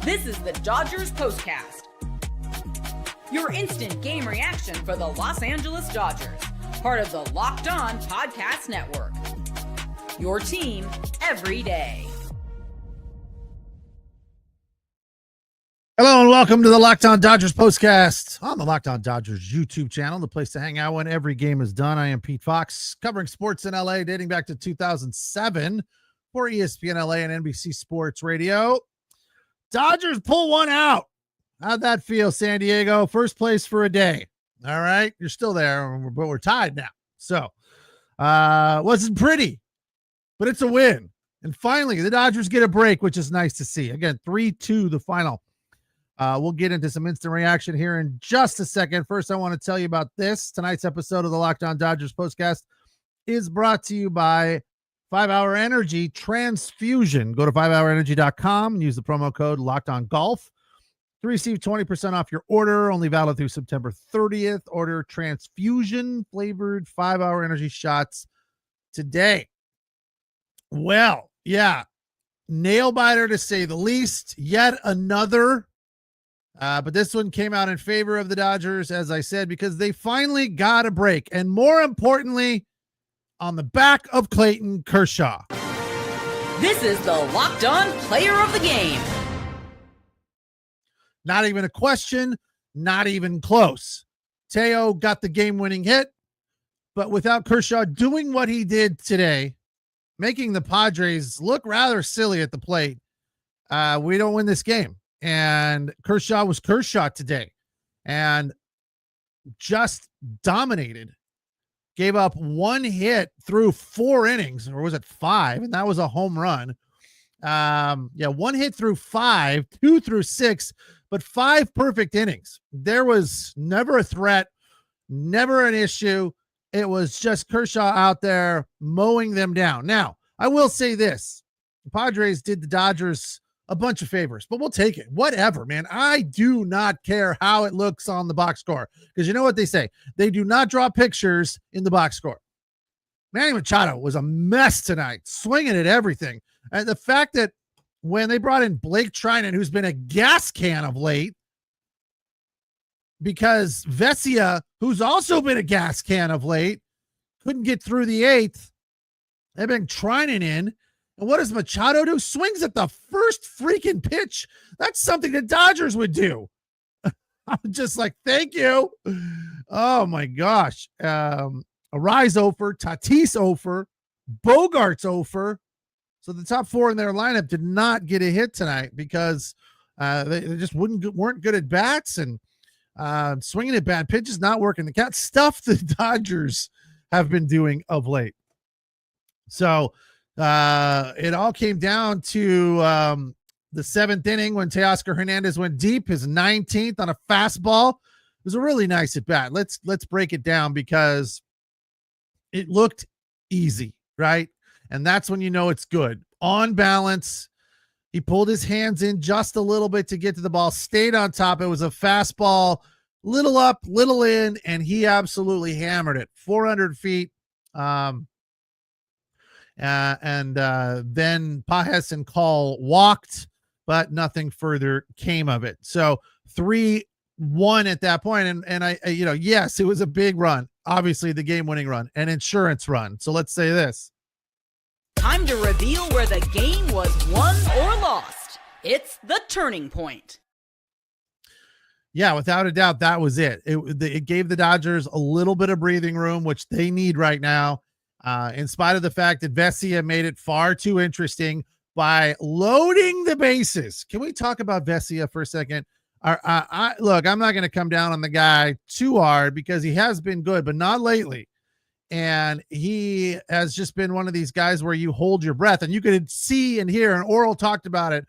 This is the Dodgers Postcast, your instant game reaction for the Los Angeles Dodgers, part of the Locked On Podcast Network. Your team every day. Hello and welcome to the Locked On Dodgers Postcast on the Locked On Dodgers YouTube channel, the place to hang out when every game is done. I am Pete Fox, covering sports in LA dating back to 2007 for ESPN LA and NBC Sports Radio. Dodgers pull one out. How'd that feel, San Diego? First place for a day. All right, you're still there, but we're tied now. So, wasn't pretty, but it's a win. And finally, the Dodgers get a break, which is nice to see. Again, 3-2 the final. We'll get into some instant reaction here in just a second. First, I want to tell you about this. Tonight's episode of the Locked On Dodgers Postcast is brought to you by 5 Hour Energy Transfusion. Go to 5hourenergy.com and use the promo code LOCKEDONGolf to receive 20% off your order. Only valid through September 30th. Order transfusion flavored 5 Hour Energy shots today. Well, yeah, nail biter to say the least. Yet another. But this one came out in favor of the Dodgers, as I said, because they finally got a break. And more importantly, on the back of Clayton Kershaw. This is the Locked On Player of the Game. Not even a question, not even close. Teo got the game-winning hit, but without Kershaw doing what he did today, making the Padres look rather silly at the plate, we don't win this game. And Kershaw was Kershaw today and just dominated. Gave up one hit through 4 innings, or was it 5? And that was a home run. One hit through 5, 2 through 6, but 5 perfect innings. There was never a threat, never an issue. It was just Kershaw out there mowing them down. Now, I will say this. The Padres did the Dodgers a bunch of favors, but we'll take it. Whatever, man. I do not care how it looks on the box score, because you know what they say? They do not draw pictures in the box score. Manny Machado was a mess tonight, swinging at everything. And the fact that when they brought in Blake Trinan, who's been a gas can of late, because Vessi, who's also been a gas can of late, couldn't get through the 8th, they bring Trinan in. And what does Machado do? Swings at the first freaking pitch. That's something the Dodgers would do. I'm just like, thank you. Oh, my gosh. Arise over, Tatis over, Bogarts over. So the top 4 in their lineup did not get a hit tonight because they just weren't good at bats, and swinging at bad pitches, not working. The cat stuff the Dodgers have been doing of late. So it all came down to the 7th inning when TEOSCAR Hernandez went deep, his 19th on a fastball. It was a really nice at bat. Let's break it down, because it looked easy, right? And that's when you know it's good. On balance, he pulled his hands in just a little bit to get to the ball, stayed on top. It was a fastball, little up, little in, and he absolutely hammered it. 400 feet. Then Pajes and Call walked, but nothing further came of it. So 3-1 at that point. And I yes, it was a big run. Obviously the game-winning run, an insurance run. So let's say this. Time to reveal where the game was won or lost. It's the turning point. Yeah, without a doubt, that was it. It gave the Dodgers a little bit of breathing room, which they need right now. In spite of the fact that Vessi made it far too interesting by loading the bases. Can we talk about Vessi for a second? Look, I'm not going to come down on the guy too hard, because he has been good, but not lately. And he has just been one of these guys where you hold your breath, and you could see and hear, and Oral talked about it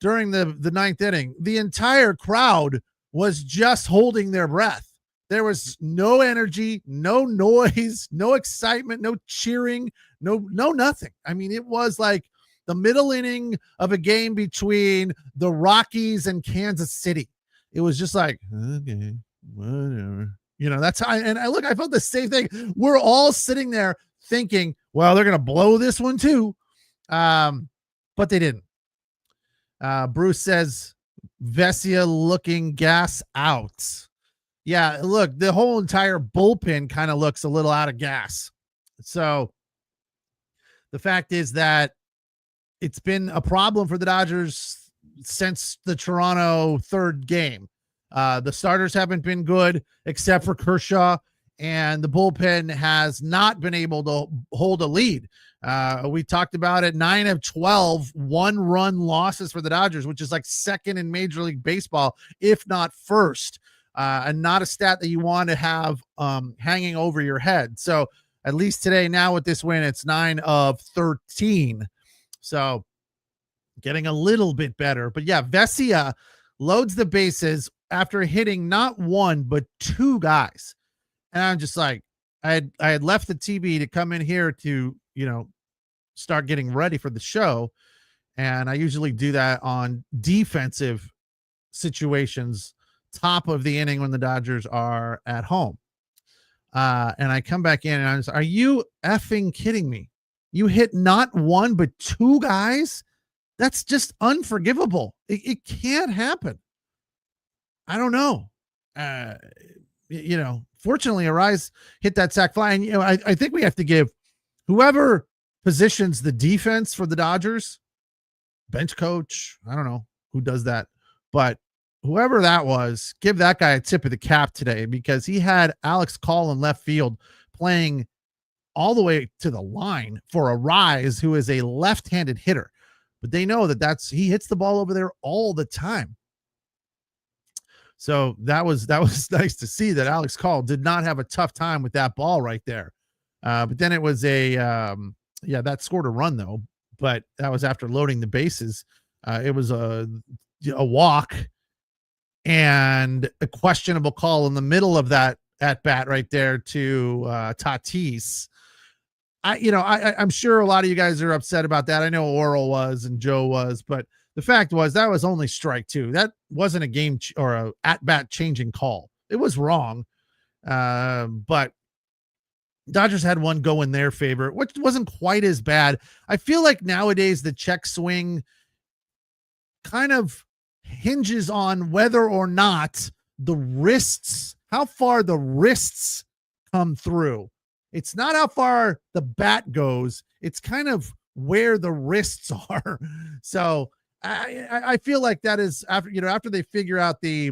during the 9th inning. The entire crowd was just holding their breath. There was no energy, no noise, no excitement, no cheering, no nothing. I mean, it was like the middle inning of a game between the Rockies and Kansas City. It was just like, okay, whatever. That's how I felt the same thing. We're all sitting there thinking, well, they're going to blow this one too. But they didn't. Bruce says Vessi looking gas out. Yeah, look, the whole entire bullpen kind of looks a little out of gas. So the fact is that it's been a problem for the Dodgers since the Toronto third game. The starters haven't been good except for Kershaw, and the bullpen has not been able to hold a lead. We talked about it, 9 of 12 one-run losses for the Dodgers, which is like second in Major League Baseball, if not first, and not a stat that you want to have hanging over your head. So at least today, now with this win, it's 9 of 13. So getting a little bit better. But yeah, Vessi loads the bases after hitting not one, but two guys. And I'm just like, I had left the TV to come in here to, start getting ready for the show. And I usually do that on defensive situations, top of the inning when the Dodgers are at home. And I come back in and I'm just, are you effing kidding me? You hit not one, but two guys? That's just unforgivable. It can't happen. I don't know. Fortunately, Arise hit that sac fly. And, I think we have to give whoever positions the defense for the Dodgers, bench coach, I don't know who does that, but whoever that was, give that guy a tip of the cap today, because he had Alex Call in left field playing all the way to the line for Arise, who is a left-handed hitter. But they know that he hits the ball over there all the time. So that was nice to see that Alex Call did not have a tough time with that ball right there. But then it was that scored a run though, but that was after loading the bases. It was a walk and a questionable call in the middle of that at bat right there to Tatis. I'm sure a lot of you guys are upset about that. I know Oral was and Joe was, but the fact was that was only strike two. That wasn't a game or a at bat changing call. It was wrong. But Dodgers had one go in their favor, which wasn't quite as bad. I feel like nowadays the check swing kind of hinges on whether or not how far the wrists come through. It's not how far the bat goes. It's kind of where the wrists are. So I feel like that is after they figure out the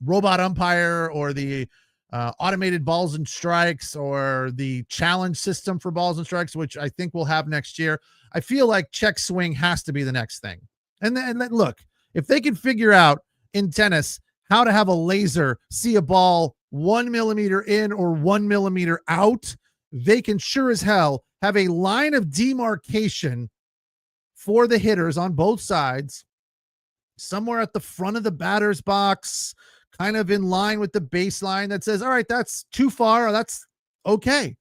robot umpire or the automated balls and strikes or the challenge system for balls and strikes, which I think we'll have next year. I feel like check swing has to be the next thing. And then look, if they can figure out in tennis how to have a laser see a ball 1 millimeter in or 1 millimeter out, they can sure as hell have a line of demarcation for the hitters on both sides, somewhere at the front of the batter's box, kind of in line with the baseline that says, all right, that's too far, or that's okay.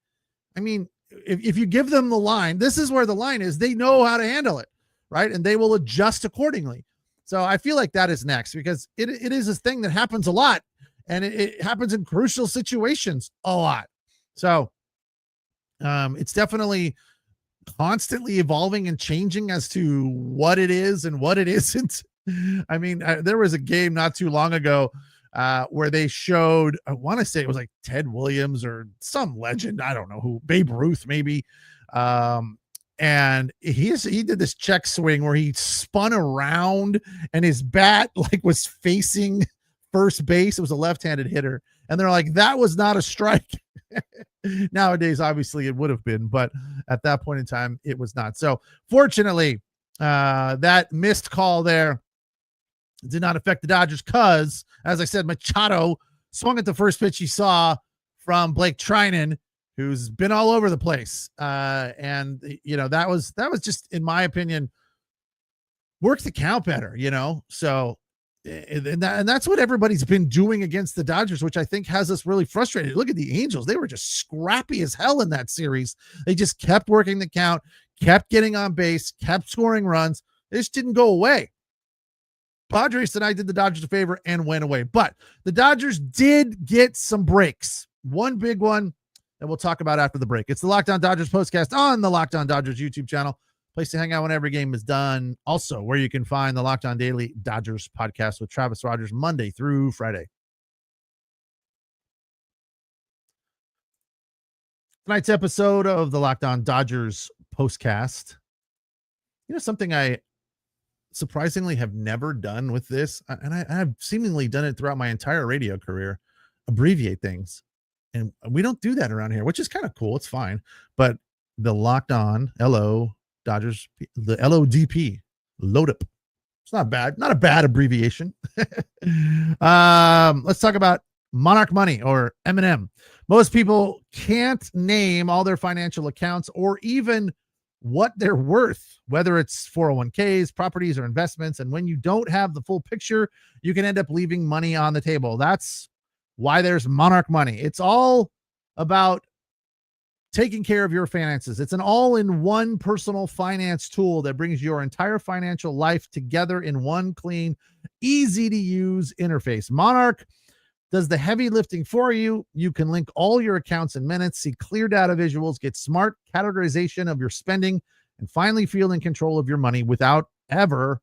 I mean, if you give them the line, this is where the line is, they know how to handle it, right? And they will adjust accordingly. So I feel like that is next, because it is a thing that happens a lot, and it happens in crucial situations a lot. So it's definitely constantly evolving and changing as to what it is and what it isn't. I mean, there was a game not too long ago where they showed, I want to say it was like Ted Williams or some legend, I don't know who, Babe Ruth maybe, and he did this check swing where he spun around and his bat was facing first base. It was a left-handed hitter, and they're like, that was not a strike. Nowadays, obviously it would have been, but at that point in time, it was not. So fortunately, that missed call there did not affect the Dodgers, because, as I said, Machado swung at the first pitch he saw from Blake Trinan, who's been all over the place. And that was just, in my opinion, work the count better, So, and that's what everybody's been doing against the Dodgers, which I think has us really frustrated. Look at the Angels. They were just scrappy as hell in that series. They just kept working the count, kept getting on base, kept scoring runs. They just didn't go away. Padres tonight did the Dodgers a favor and went away. But the Dodgers did get some breaks. One big one that we'll talk about after the break. It's the Locked On Dodgers Postcast on the Locked On Dodgers YouTube channel, place to hang out when every game is done. Also, where you can find the Locked On Daily Dodgers podcast with Travis Rogers Monday through Friday. Tonight's episode of the Locked On Dodgers Postcast. Something I surprisingly have never done with this, and I've seemingly done it throughout my entire radio career, abbreviate things. And we don't do that around here, which is kind of cool. It's fine. But the Locked On LO Dodgers, the LODP, load up. It's not bad. Not a bad abbreviation. Let's talk about Monarch Money, or M&M. Most people can't name all their financial accounts or even what they're worth, whether it's 401ks, properties, or investments. And when you don't have the full picture, you can end up leaving money on the table. That's why there's Monarch Money. It's all about taking care of your finances. It's an all-in-one personal finance tool that brings your entire financial life together in one clean, easy-to-use interface. Monarch does the heavy lifting for you. You can link all your accounts in minutes, see clear data visuals, get smart categorization of your spending, and finally feel in control of your money without ever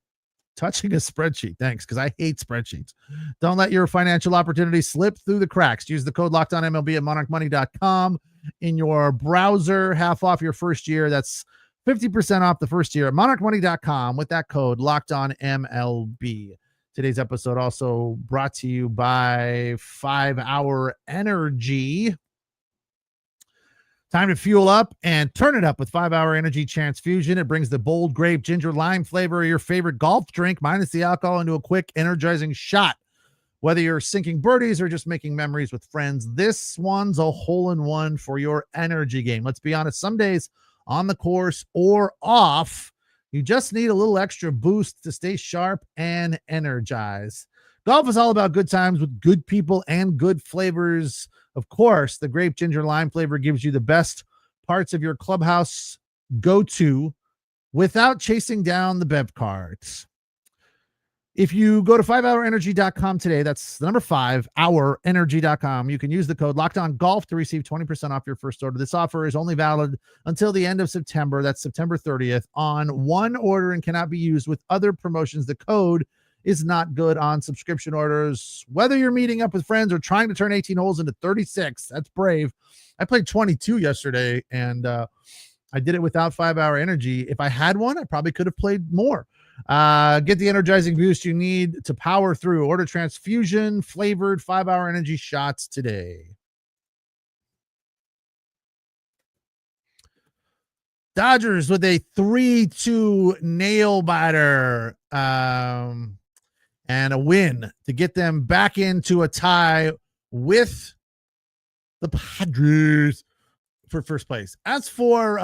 touching a spreadsheet. Thanks, because I hate spreadsheets. Don't let your financial opportunities slip through the cracks. Use the code LOCKEDONMLB at monarchmoney.com in your browser. Half off your first year. That's 50% off the first year at monarchmoney.com with that code LOCKEDONMLB. Today's episode also brought to you by 5 Hour Energy. Time to fuel up and turn it up with 5 Hour Energy Transfusion. It brings the bold grape, ginger, lime flavor of your favorite golf drink minus the alcohol into a quick, energizing shot. Whether you're sinking birdies or just making memories with friends, this one's a hole-in-one for your energy game. Let's be honest, some days on the course or off, you just need a little extra boost to stay sharp and energized. Golf is all about good times with good people and good flavors. Of course, the grape, ginger, lime flavor gives you the best parts of your clubhouse go-to without chasing down the bev cards. If you go to 5hourenergy.com today, that's the number 5hourenergy.com. You can use the code LOCKEDONGOLF to receive 20% off your first order. This offer is only valid until the end of September. That's September 30th on one order and cannot be used with other promotions. The code is not good on subscription orders. Whether you're meeting up with friends or trying to turn 18 holes into 36, that's brave. I played 22 yesterday, and I did it without 5 Hour Energy. If I had one, I probably could have played more. Get the energizing boost you need to power through. Order transfusion flavored 5 Hour Energy shots today. Dodgers with a 3-2 nail biter and a win to get them back into a tie with the Padres for first place. As for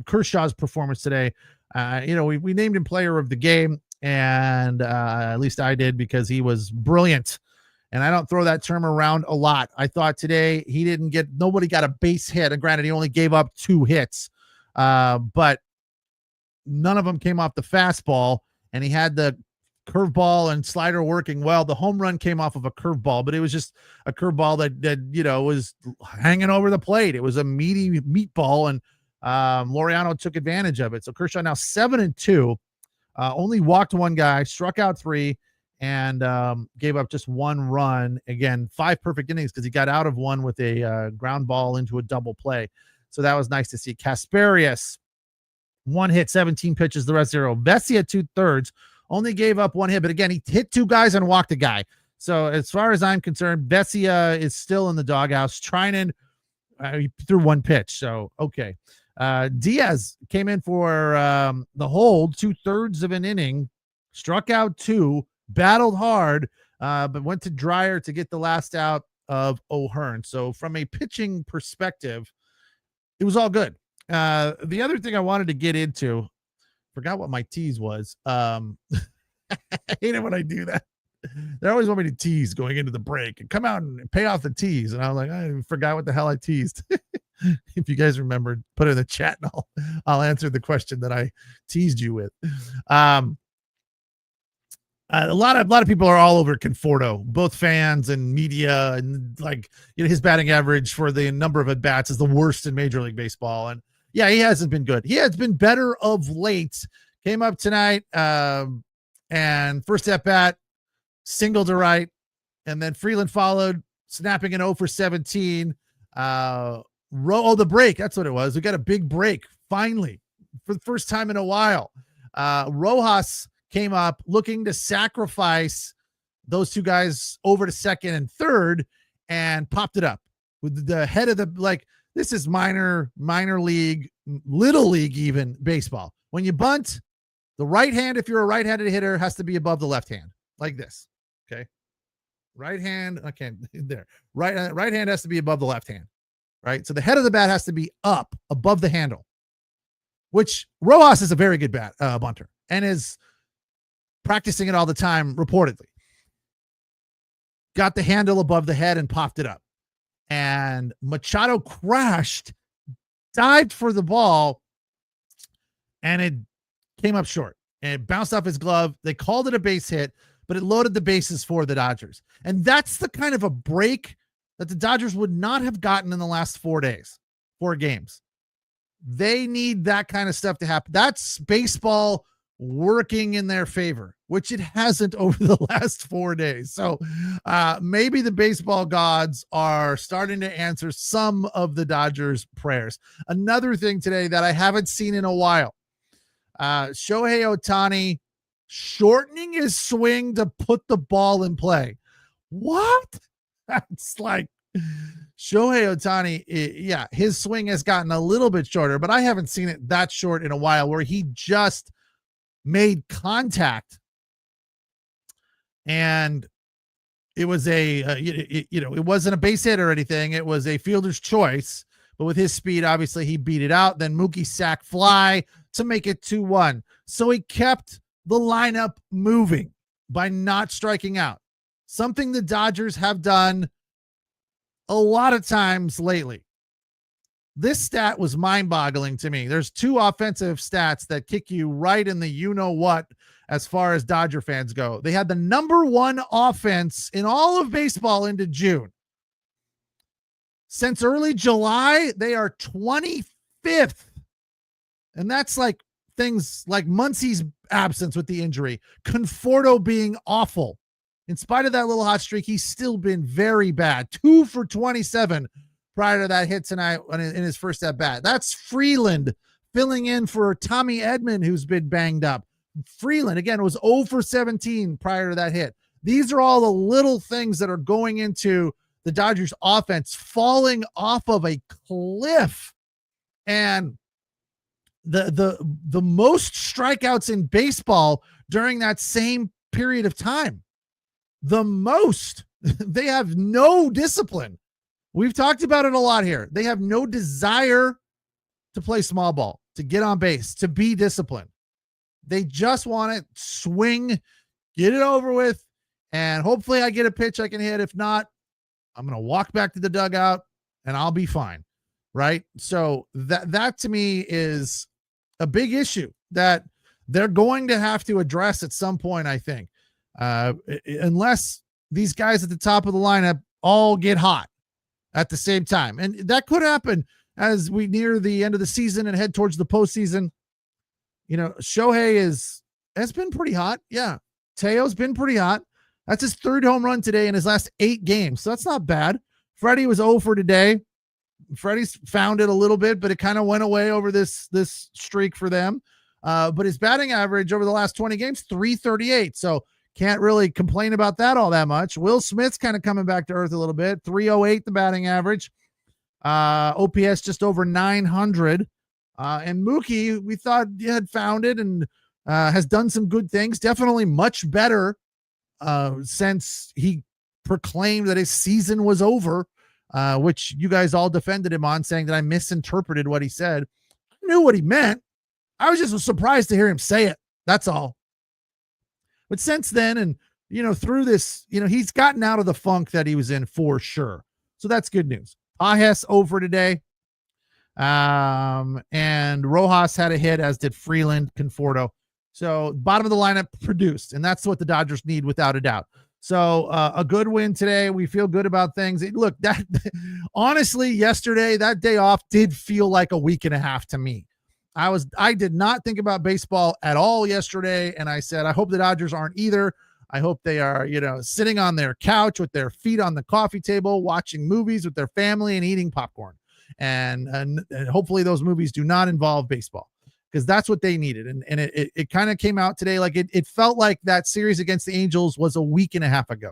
Kershaw's performance today, we named him player of the game, and at least I did, because he was brilliant. And I don't throw that term around a lot. I thought today nobody got a base hit. And granted, he only gave up 2 hits, but none of them came off the fastball, and he had the curveball and slider working well. The home run came off of a curveball, but it was just a curveball that was hanging over the plate. It was a meaty meatball, and Laureano took advantage of it. So Kershaw now 7-2, only walked 1 guy, struck out 3, and gave up just 1 run. Again, 5 perfect innings because he got out of 1 with a ground ball into a double play. So that was nice to see. Kasparius, 1 hit, 17 pitches, the rest 0. Vessi at 2/3, only gave up 1 hit, but again, he hit 2 guys and walked a guy. So as far as I'm concerned, Vessi is still in the doghouse. Trinan, he threw 1 pitch, so okay. Diaz came in for the hold, 2/3 of an inning, struck out 2, battled hard, but went to Dreyer to get the last out of O'Hearn. So from a pitching perspective, it was all good. The other thing I wanted to get into, forgot what my tease was. I hate it when I do that. They always want me to tease going into the break and come out and pay off the tease. And I'm like, I forgot what the hell I teased. If you guys remember, put it in the chat and I'll answer the question that I teased you with. A lot of people are all over Conforto, both fans and media, and his batting average for the number of at bats is the worst in Major League Baseball. And Yeah, he hasn't been good. He has been better of late. Came up tonight, and first at bat, single to right, and then Freeland followed, snapping an 0 for 17. The break. That's what it was. We got a big break finally for the first time in a while. Rojos came up looking to sacrifice those two guys over to second and third and popped it up with the head of the, this is minor league, little league, even baseball. When you bunt, the right hand, if you're a right-handed hitter, has to be above the left hand like this. Okay. Right hand. Okay. There. Right hand has to be above the left hand. Right. So the head of the bat has to be up above the handle, which Rojos is a very good bunter and is practicing it all the time, reportedly. Got the handle above the head and popped it up. And Machado crashed, dived for the ball, and it came up short. And it bounced off his glove. They called it a base hit, but it loaded the bases for the Dodgers. And that's the kind of a break that the Dodgers would not have gotten in the last 4 games. They need that kind of stuff to happen. That's baseball working in their favor, which it hasn't over the last 4 days. So maybe the baseball gods are starting to answer some of the Dodgers' prayers. Another thing today that I haven't seen in a while, Shohei Ohtani shortening his swing to put the ball in play. What? That's like Shohei Ohtani. Yeah, his swing has gotten a little bit shorter, but I haven't seen it that short in a while, where he just made contact and it was it wasn't a base hit or anything. It was a fielder's choice, but with his speed, obviously he beat it out. Then Mookie sack fly to make it 2-1. So he kept the lineup moving by not striking out, something the Dodgers have done a lot of times lately. This stat was mind-boggling to me. There's two offensive stats that kick you right in the you-know-what as far as Dodger fans go. They had the number one offense in all of baseball into June. Since early July, they are 25th. And that's like things like Muncy's absence with the injury, Conforto being awful. In spite of that little hot streak, he's still been very bad. 2 for 27 prior to that hit tonight in his first at bat. That's Freeland filling in for Tommy Edman, who's been banged up. Freeland, again, was 0 for 17 prior to that hit. These are all the little things that are going into the Dodgers offense falling off of a cliff. And the most strikeouts in baseball during that same period of time. The most. They have no discipline. We've talked about it a lot here. They have no desire to play small ball, to get on base, to be disciplined. They just want to swing, get it over with, and hopefully I get a pitch I can hit. If not, I'm going to walk back to the dugout and I'll be fine. Right? So that to me is a big issue that they're going to have to address at some point, I think, unless these guys at the top of the lineup all get hot at the same time. And that could happen as we near the end of the season and head towards the postseason. You know, Shohei has been pretty hot. Yeah. Teo's been pretty hot. That's his third home run today in his last 8 games. So that's not bad. Freddie was 0 for today. Freddie's found it a little bit, but it kind of went away over this streak for them. But his batting average over the last 20 games, 338. So can't really complain about that all that much. Will Smith's kind of coming back to earth a little bit. 308, the batting average. OPS just over 900. And Mookie, we thought he had found it and has done some good things. Definitely much better since he proclaimed that his season was over, which you guys all defended him on, saying that I misinterpreted what he said. I knew what he meant. I was just surprised to hear him say it. That's all. But since then, and, through this, he's gotten out of the funk that he was in for sure. So that's good news. Pages over today. And Rojos had a hit, as did Freeland, Conforto. So bottom of the lineup produced, and that's what the Dodgers need without a doubt. So a good win today. We feel good about things. Look, that honestly, yesterday, that day off did feel like a week and a half to me. I did not think about baseball at all yesterday. And I said, I hope the Dodgers aren't either. I hope they are, sitting on their couch with their feet on the coffee table, watching movies with their family and eating popcorn. And hopefully those movies do not involve baseball, because that's what they needed. And it kind of came out today. Like it felt like that series against the Angels was a week and a half ago.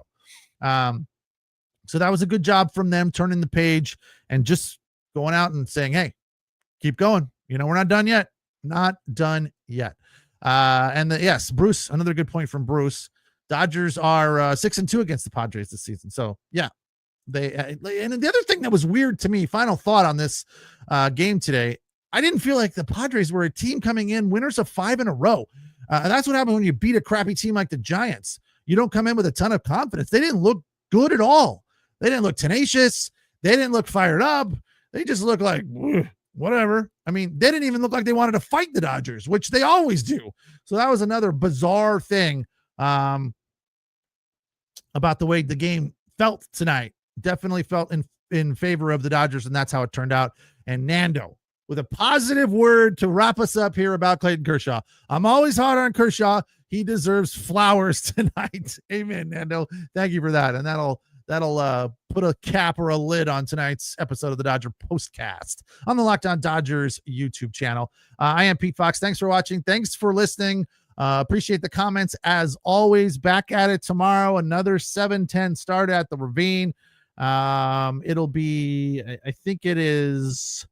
So that was a good job from them, turning the page and just going out and saying, hey, keep going. We're not done yet. Not done yet. Yes, Bruce, another good point from Bruce. Dodgers are 6-2 against the Padres this season. So yeah, and the other thing that was weird to me, final thought on this game today, I didn't feel like the Padres were a team coming in winners of 5 in a row. And that's what happened when you beat a crappy team like the Giants. You don't come in with a ton of confidence. They didn't look good at all. They didn't look tenacious. They didn't look fired up. They just looked like whatever. I mean, they didn't even look like they wanted to fight the Dodgers, which they always do. So that was another bizarre thing about the way the game felt tonight. Definitely felt in favor of the Dodgers, and that's how it turned out. And Nando, with a positive word to wrap us up here about Clayton Kershaw. I'm always hard on Kershaw. He deserves flowers tonight. Amen, Nando. Thank you for that. And that'll put a cap or a lid on tonight's episode of the Dodger Postcast on the Locked On Dodgers YouTube channel. I am Pete Fox. Thanks for watching. Thanks for listening. Appreciate the comments as always. Back at it tomorrow. Another 7:10 start at the Ravine. It'll be, I think it is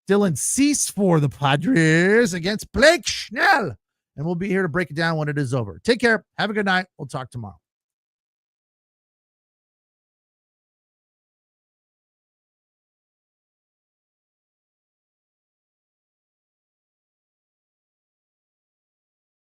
Dylan Cease for the Padres against Blake Schnell. And we'll be here to break it down when it is over. Take care. Have a good night. We'll talk tomorrow.